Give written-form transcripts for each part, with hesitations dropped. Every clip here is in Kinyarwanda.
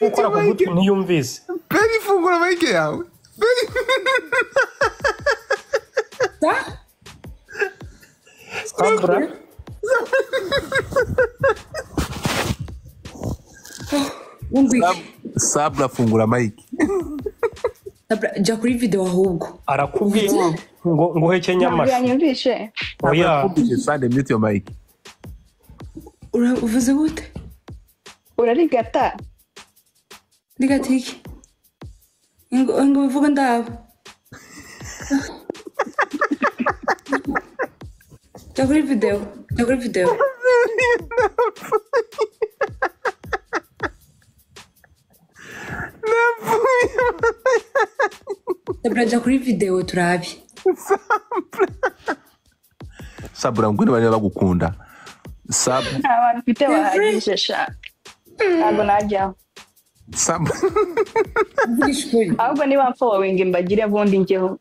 ukora ku gutwi ntiyumvise. Pelly fungura mic yawe. Sabra. Sabra fungura mic. Sabra jya kuri video ahubwo. Arakubwiye ngo hekenya amashu. Yanyumvishe. Oya. Sande mute your mic. Uvuze gute? Urarigata. Rigata iki? Ngo bivuga ndaba. Jya kuri video. Sabra jya kuri video turabi. Sabra ngwino bari bagukunda. Abantu mfite bahagije sha. Ntabwo najyaho. Sabra. Ahubwo niba following mbagire bundi njyeho.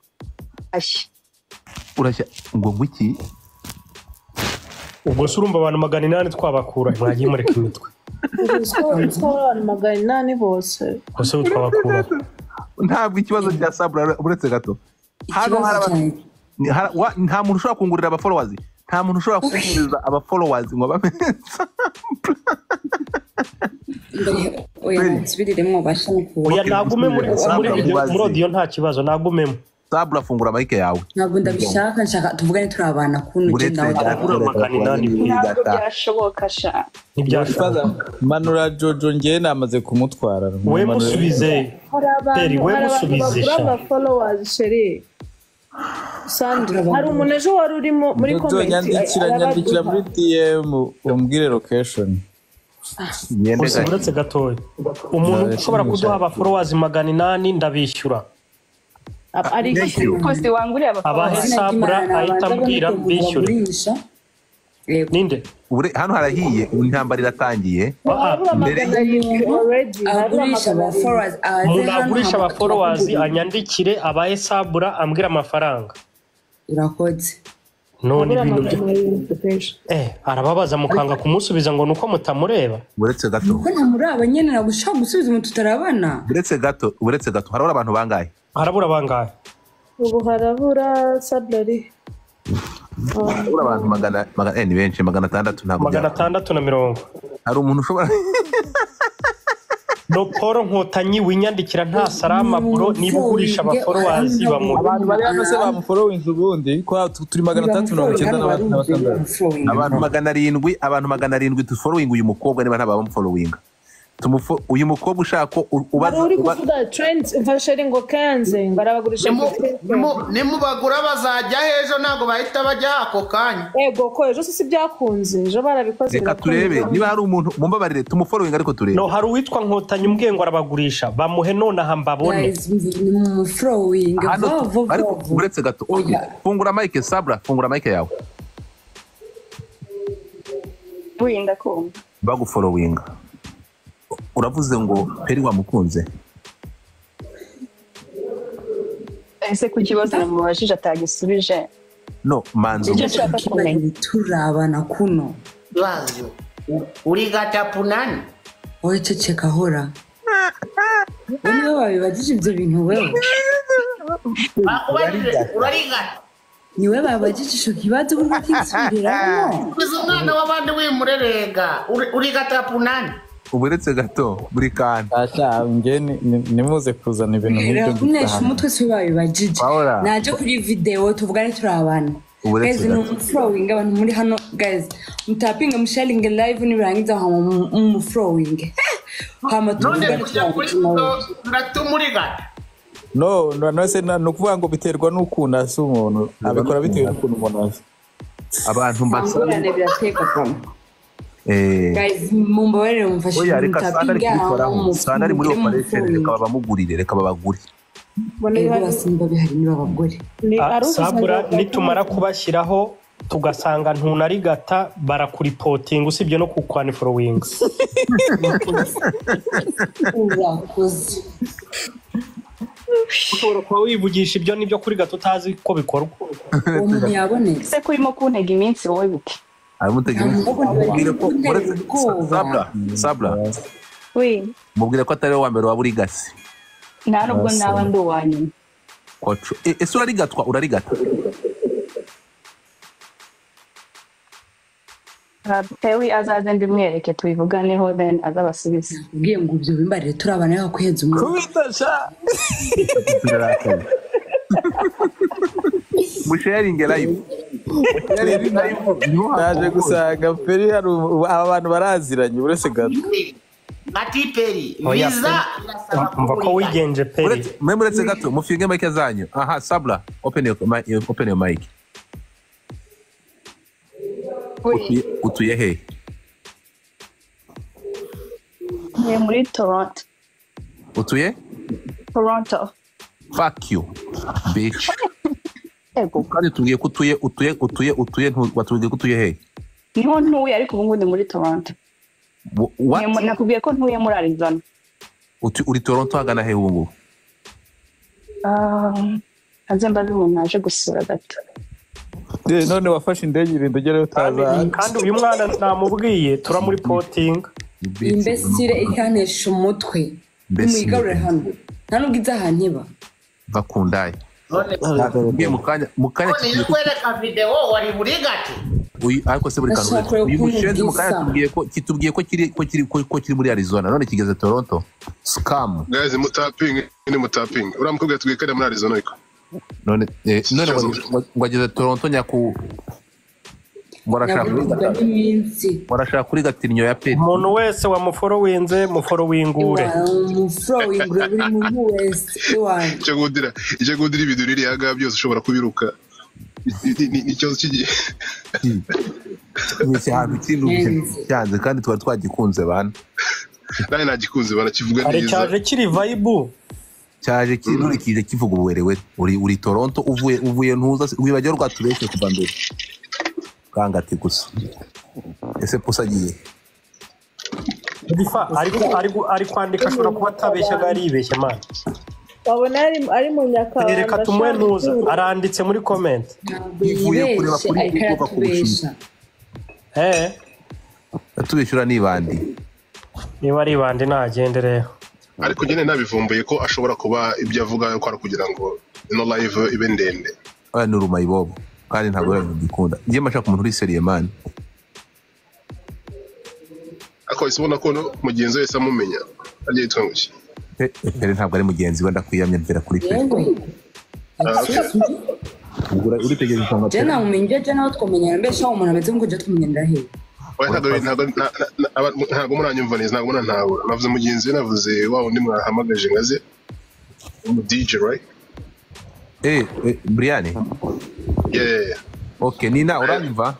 Ashi. Urashya ngo ngwiki? Ubwo surumva abantu 800 twabakura mwagiye mureka imitwe. Abantu 800 bose. Bose twabakura. Ntabwo ikibazo cya Sabra uretse gato. Hano nta muntu ushobora kungurira aba followers. Nta muntu ushobora kungurira aba followers ngo bamenye. Oya nsubiremo bashaka. Oya nagume muri video muri audio nta kibazo nagumemo. Sabra fungura mic yawe. Ntabwo ndabishaka nshaka tuvugane turabana kuno je nawe. Ntabwo byashoboka sha. Ntibyashoboka. Manura Jojo ngiye namaze kumutwara. We musubize. Pelly we musubize sha. Aba followers sheri. Sandra hari umuntu ejo wari urimo muri comment nyandikira muri DM umbwire location. Uretse gatoya. Umuntu ushobora kuduha aba followers 800 ndabishyura. ari kosi wanguriye abahe Sabra ahita mbwira bishyure. Ninde? Hano harahiye intambara iratangiye. Agurisha aba followers anyandikire abahe Sabra ambwira amafaranga. Irakoze. None ibintu arababaza mukanga kumusubiza ngo nuko mutamureba. Uretse gato. Ko ntamuraba nyene nagushaka gusubiza mu tutarabana. Uretse gato harabura abantu bangaye. Harabura bangaye. Ubu harabura Sablari. Harabura abantu magana ni benshi 600 ntabwo. 670. Hari umuntu ushobora No Paul Nkotanyi winyandikira nta salama bro niba ugurisha aba followers bamu. Abantu bari hano se bamufollowing ubundi ko turi 390 abantu 700 tu following uyu mukobwa niba ntabamufollowing. Uyu mukobwa ushaka ubaza uri kuvuga trends imfasharing ngo kanze barabagurisha nimubagura bazajya hejo nago bahita bajya ako kanya. Ego ko ejo si byakunze ejo barabikoze. Reka turebe niba hari umuntu mumbabarire tumufollowing ariko turebe. No hari uwitwa Nkotanyi umbwiye ngo arabagurisha bamuhe none hambabone. Following ariko uretse gato. Fungura mic Sabra fungura mic yawe. Winda ko bagufollowing. Uravuze ngo Pelly wamukunze. Ese ku kibazo namubajije atagisubije. No manzo turabana kuno. Bazo. Urarigata punani. Oye ceceka hora. Niba babibagije ibyo bintu wewe. Urarigata. Niwe babagije isho kibazo buriko kinsubiramo. Uzo mwana wabandi wimurerega. Urarigata punani. Uburetse gato buri kandi asha nge nimuze kuzana ibintu nk'ibyo gusa umutwe se babibagije naje kuri video tuvugane turabana guys no flowing abantu muri hano guys mutapinga sharing live nibirangiza mu flowing hama tuvugane turatumurigata no se no kuvuga ngo biterwa n'ukunda se umuntu abikora bitewe n'ukuntu umuntu asa abantu mbasana guys mumbabarire mumfashe mutapinga sana ari muri operation reka babamugurire reka babagure bone basimba bihari niba bagore Sabra nitumara kubashyiraho tugasanga ntunarigata barakuripoting usibye no kukwana following. urakoze ushobora kuba wivugisha ibyo nibyo kuri gato utazi ko bikorwa. umuntu yabonetse se kurimo kuntega iminsi wowe buke Sabra Oui. mubwire ko atari we wa mbere waba urigase. Nta nubwo naba ndi uwa nyuma. Koco ese urarigata Pelly azaze ndimwereke tubivuganeho then azabasubiza. Ubwiye ngo ibyo bimbarire turabana yo kuhenza umuntu. Kubitasha. musharinge live Naje gusanga Pelly hari abantu baraziranye uretse gato. ati Pelly viza mva ko wigenje Pelly. Uretse gato mufinge mic zanyu. Aha Sabla open your mic. Utuye he? Ni muri Toronto. Utuye? Toronto. Fuck you bitch. Ego. Kandi tugiye kutuye watubwiye kutuye he? Niho ntuye ariko ubu ngubu ndi muri Toronto. What? Nakubwiye ko ntuye muri Arizona. Uri Toronto hagana he ubu ngubu? Azemba umuntu naje gusura gato. None wafashe indege irinde ugere utaza. Kandi uyu mwana namubwiye tura muri porting. Imbesire ikanesha umutwe. Muyigarure hano. Nta nubwo izahantu iba. Bakundaye. Mukanya kwereka video wari burigate. Ariko se buri kantu uyu mushenzi mukanya kitubwiye ko kiri muri Arizona none kigeze Toronto. Scam. Guys mutaping. Uramukubwiye tugikare muri Arizona ariko. None ngageze Toronto nyaku warashaka kuri gatinyo ya Pelly. Umuntu wese wa muforowinze muforowingure. Muforowingure buri muntu wese iwanyu. Icyo gudira ibiduriri yaga byose ushobora kubiruka. Nicyo kigiye. Ni ahantu kintu cyanze kandi twari twagikunze bana. Naye nagikunze bana kivuga neza. Ari cyaje kiri vibe. Cyaje kije kivuga ubuwerewe uri Toronto uvuye ntuza wibajya rwatubeshye kuva mbere. Kangati gusa. Ese pusagiye. Difa ari kwandika ashobora kuba atabeshya aribeshya man. Wabona ari mu nyakanga. Reka tumwe ntuza aranditse muri comment. Ivuye kureba kuri kuvuga kubusha. Atubeshyura nibandi. Niba ari bandi nagendereye. Ariko nyine nabivumbuye ko ashobora kuba ibyo avuga ko ari kugira ngo no live ibe ndende. Aya ni urumayibobo kandi ntabwo yabikunda. Ngiye mashaka umuntu uri seriye man. Ako isubona ko mugenzi wese amumenya. Agiye yitwa nguki. Pelly ntabwo ari mugenzi we ndakwiyamye mvera kuri Pelly. Uri tegereje cyangwa je namumenye je naho twamenyana mbese aho umuntu ameze ngo je tumenyana he. Ntabwo muranyumva neza ntabwo ntabwo navuze mugenzi we navuze wa undi mwahamagaje ngaze DJ right? Brian. Yeah. Okay, Nina uranyumva?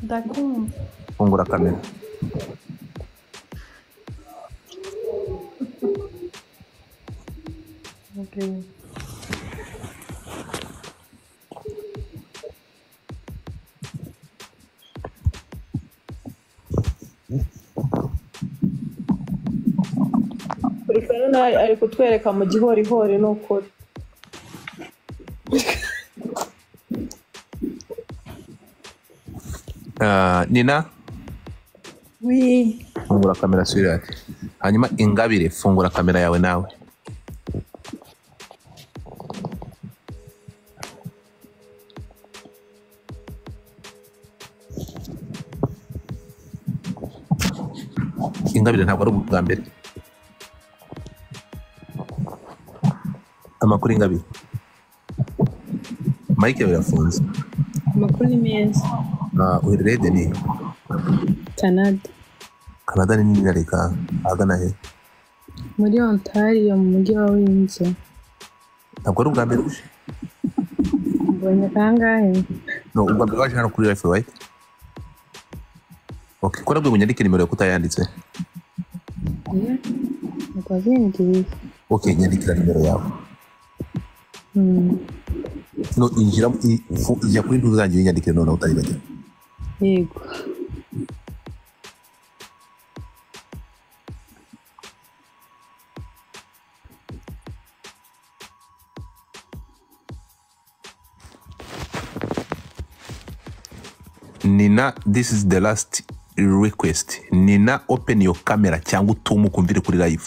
Ndakumva. Fungura kamera. Okay. Urifano ari kutwereka mu gihorihori n'ukuri. Nina? Oui. Fungura kamera sweetheart. Hanyuma Ingabire fungura kamera yawe nawe. Ingabire ntabwo ari ubwa mbere. Amakuru Ingabire. Mike birafunze. Amakuru ni meza. Uherereye ni Canada ni nini reka agana he? Muri Ontario mu mujyi wa Windsor. Ntabwo ari ubwa mbere uje? Mbonye kangahe? No, ubwa mbere waje hano kuri life right? Okay, kora bwo munyandike nimero yo kutayanditse. Ntabwo Okay, nyandikira nimero yawe. No, injira ijya kuri ntuzangiye nyandikire none utayibagera. Yego. Nina, this is the last request. Nina open your camera cyangwa utumu kumvire kuri live.